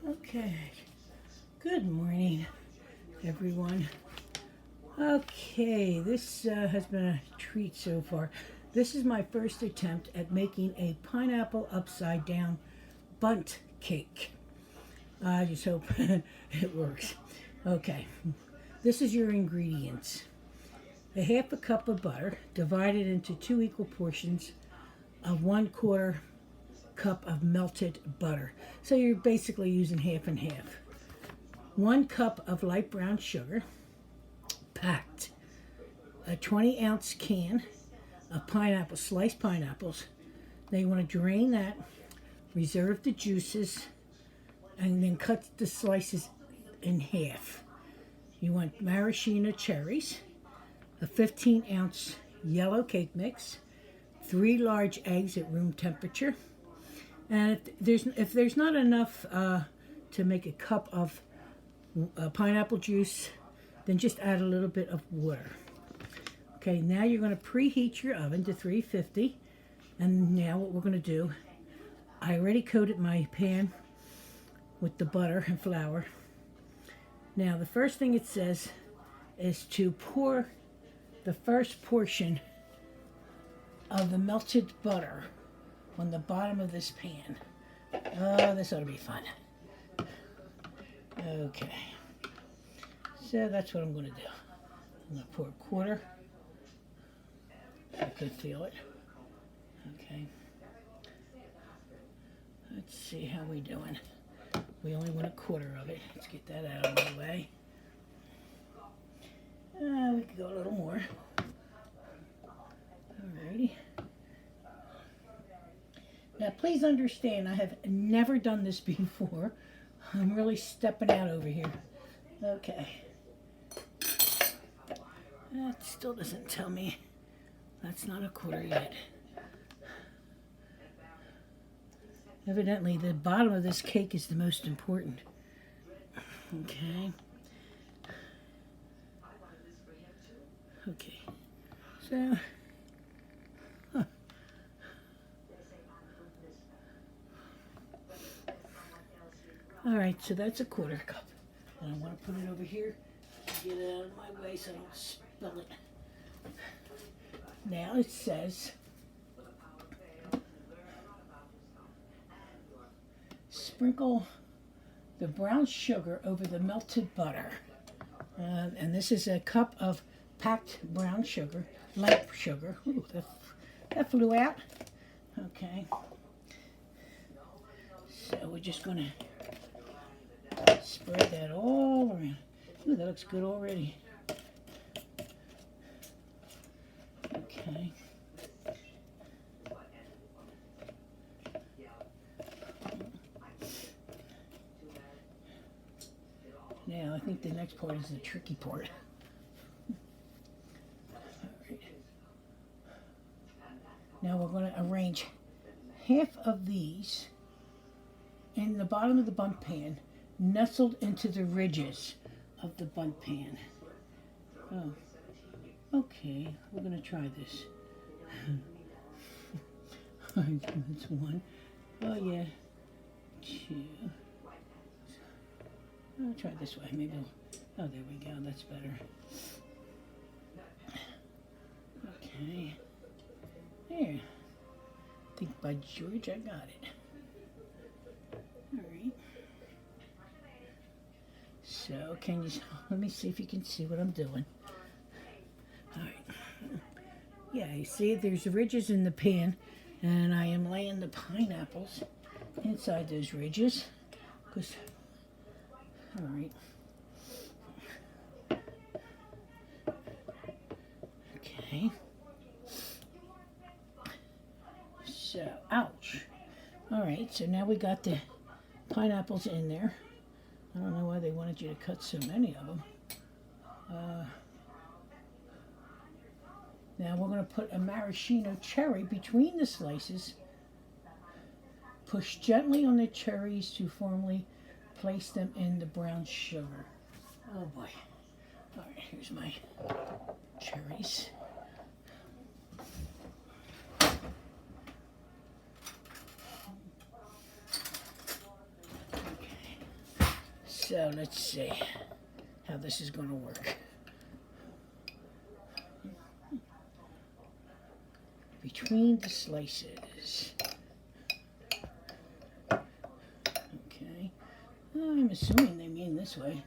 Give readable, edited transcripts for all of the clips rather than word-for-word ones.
Okay, good morning, everyone. Okay, this has been a treat so far. This is my first attempt at making a pineapple upside down bundt cake. I just hope it works. Okay, this is your ingredients. A half a cup of butter divided into 2 equal portions of 1/4 cup of melted butter. So you're basically using half and half. 1 cup of light brown sugar, packed. A 20-ounce can of pineapple, sliced pineapples. Now you want to drain that, reserve the juices, and then cut the slices in half. You want maraschino cherries, a 15-ounce yellow cake mix, 3 large eggs at room temperature. And if there's not enough to make a cup of pineapple juice, then just add a little bit of water. Okay, now you're going to preheat your oven to 350. And now what we're going to do, I already coated my pan with the butter and flour. Now the first thing it says is to pour the first portion of the melted butter on the bottom of this pan. Oh, this ought to be fun. Okay. So that's what I'm going to do. I'm going to pour a quarter. I can feel it. Okay. Let's see how we doing. We only want a quarter of it. Let's get that out of the way. We could go a little more. Alrighty. Now, please understand, I have never done this before. I'm really stepping out over here. Okay. That still doesn't tell me that's not a quarter yet. Evidently, the bottom of this cake is the most important. Okay. Okay. So... All right, so that's a quarter cup. And I want to put it over here to get it out of my way so I don't spill it. Now it says sprinkle the brown sugar over the melted butter. And this is a cup of packed brown sugar, light sugar. Ooh, that flew out. Okay. So we're just going to spread that all around. Ooh, that looks good already. Okay. Now, I think the next part is the tricky part. All right. Now we're going to arrange half of these in the bottom of the bundt pan, nestled into the ridges of the bundt pan. Oh, okay, we're going to try this. All right, that's 1. Oh, yeah. 2. I'll try this way. Maybe oh, there we go. That's better. Okay. There. I think by George I got it. All right. So can you, let me see if you can see what I'm doing. All right. Yeah, you see there's ridges in the pan, and I am laying the pineapples inside those ridges. All right. Okay. So, ouch. All right, so now we got the pineapples in there. I don't know why they wanted you to cut so many of them. Now we're going to put a maraschino cherry between the slices. Push gently on the cherries to firmly place them in the brown sugar. Oh boy. All right, here's my cherries. Okay. So let's see how this is going to work. Between the slices. Okay. I'm assuming they mean this way.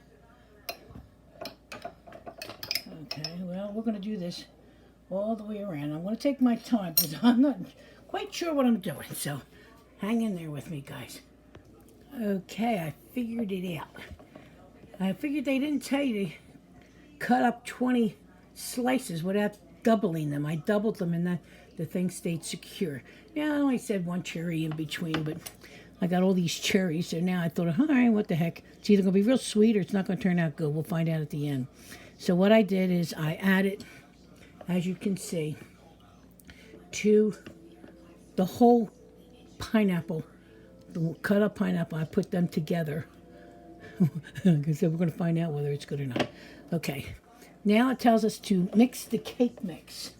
Okay, well, we're going to do this all the way around. I'm going to take my time because I'm not quite sure what I'm doing. So hang in there with me, guys. Okay, I figured it out. I figured they didn't tell you to cut up 20 slices without doubling them. I doubled them and then the thing stayed secure. Now, I only said one cherry in between, but I got all these cherries, so now I thought, all right, what the heck? It's either going to be real sweet or it's not going to turn out good. We'll find out at the end. So what I did is I added, as you can see, to the whole pineapple, the cut up pineapple, I put them together. Because we're going to find out whether it's good or not. Okay, now it tells us to mix the cake mix.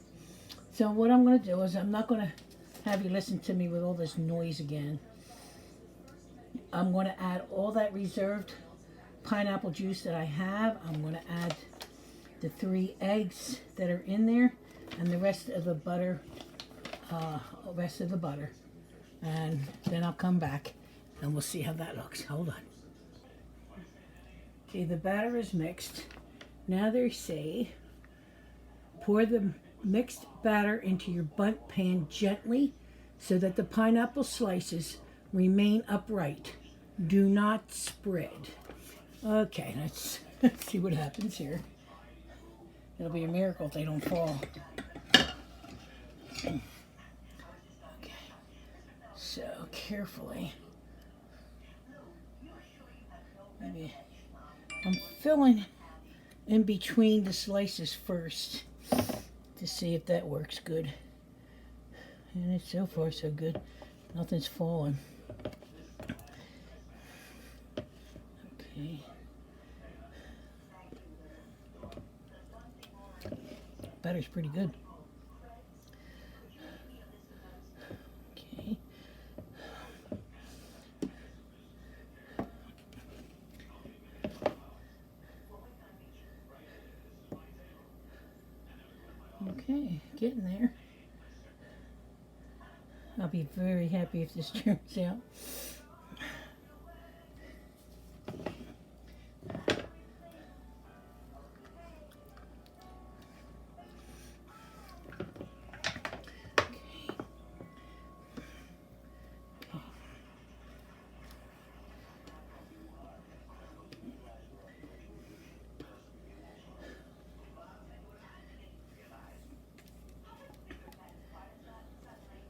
So what I'm going to do is I'm not going to have you listen to me with all this noise again. I'm going to add all that reserved pineapple juice that I have. I'm going to add the 3 eggs that are in there and the rest of the butter. And then I'll come back and we'll see how that looks. Hold on. Okay, the batter is mixed. Now they say pour the mixed batter into your bundt pan gently so that the pineapple slices remain upright. Do not spread. Okay, let's see what happens here. It'll be a miracle if they don't fall. Okay, so carefully. Maybe I'm filling in between the slices first to see if that works good. And it's so far so good. Nothing's falling. Okay. Butter's pretty good. Okay. Okay, getting there. I'll be very happy if this turns out.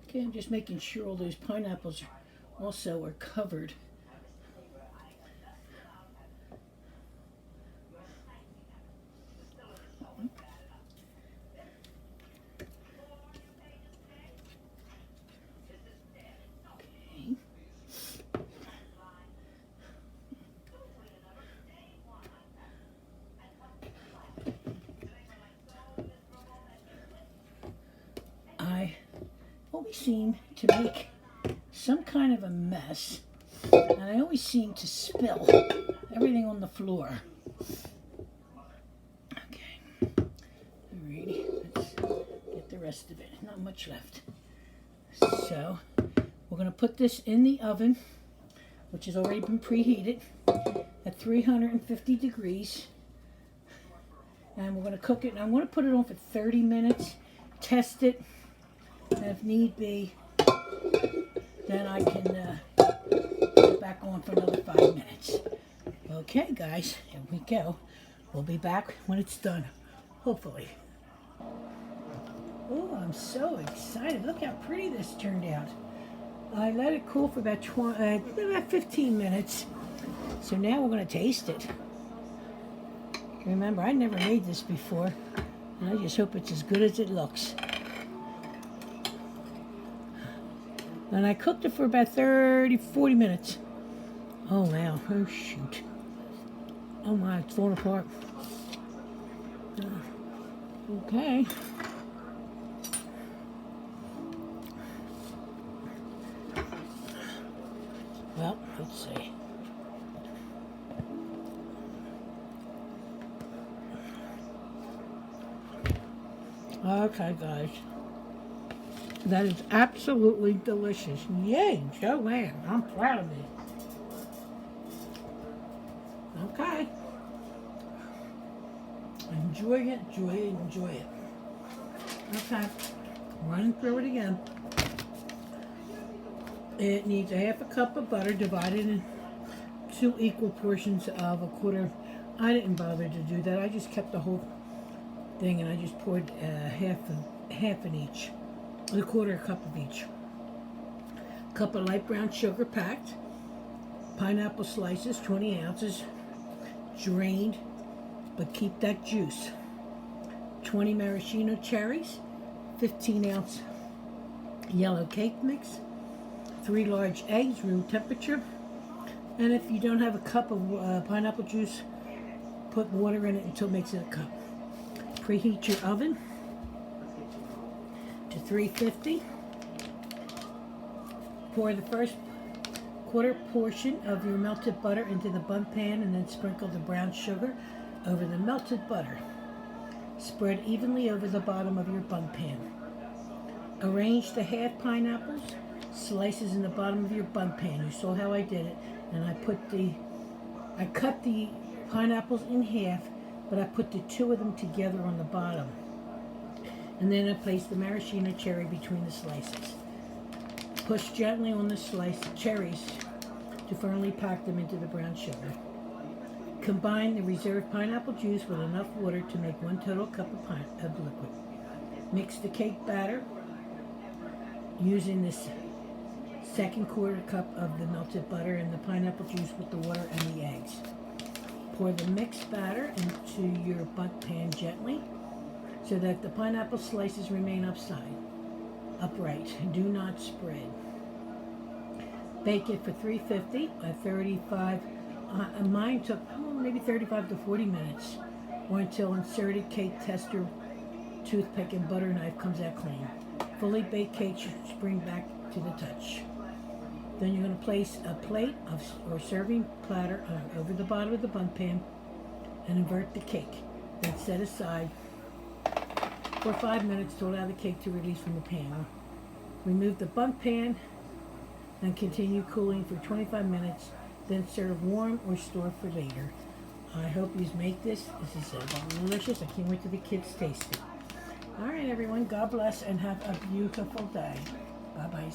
Okay, I'm just making sure all those pineapples also are covered. Okay. I always seem to make some kind of a mess, and I always seem to spill everything on the floor. Okay, alrighty, let's get the rest of it. Not much left. So we're going to put this in the oven, which has already been preheated at 350 degrees, and we're going to cook it. And I'm going to put it on for 30 minutes, test it. And if need be, then I can put it back on for another 5 minutes. Okay, guys, here we go. We'll be back when it's done, hopefully. Oh, I'm so excited. Look how pretty this turned out. I let it cool for about 15 minutes. So now we're going to taste it. Remember, I never made this before. And I just hope it's as good as it looks. And I cooked it for about 40 minutes. Oh, wow. Oh, shoot. Oh, my. It's falling apart. Okay. Well, let's see. Okay, guys. That is absolutely delicious. Yay, Joanne. I'm proud of me. Okay. Enjoy it, enjoy it, enjoy it. Okay. Running through it again. It needs a half a cup of butter divided in 2 equal portions of a quarter. I didn't bother to do that. I just kept the whole thing and I just poured half in each. A quarter cup of each. Cup of light brown sugar packed. Pineapple slices, 20 ounces. Drained, but keep that juice. 20 maraschino cherries. 15-ounce yellow cake mix. 3 large eggs, room temperature. And if you don't have a cup of pineapple juice, put water in it until it makes it a cup. Preheat your oven to 350. Pour the first quarter portion of your melted butter into the bundt pan and then sprinkle the brown sugar over the melted butter. Spread evenly over the bottom of your bundt pan. Arrange the half pineapples, slices in the bottom of your bundt pan. You saw how I did it. And I cut the pineapples in half, but I put the 2 of them together on the bottom. And then I placed the maraschino cherry between the slices. Push gently on the sliced cherries to firmly pack them into the brown sugar. Combine the reserved pineapple juice with enough water to make 1 total cup of liquid. Mix the cake batter using this second quarter cup of the melted butter and the pineapple juice with the water and the eggs. Pour the mixed batter into your bundt pan gently so that the pineapple slices remain upright. Do not spread. Bake it for 350 at 35. Mine took maybe 35 to 40 minutes, or until inserted cake tester, toothpick, and butter knife comes out clean. Fully baked cake should spring back to the touch. Then you're going to place a plate or serving platter over the bottom of the bundt pan and invert the cake. Then set aside for 5 minutes to allow the cake to release from the pan. Remove the bundt pan and continue cooling for 25 minutes. Then serve warm or store for later. I hope you make this. This is delicious. I can't wait till the kids taste it. All right, everyone. God bless and have a beautiful day. Bye-bye.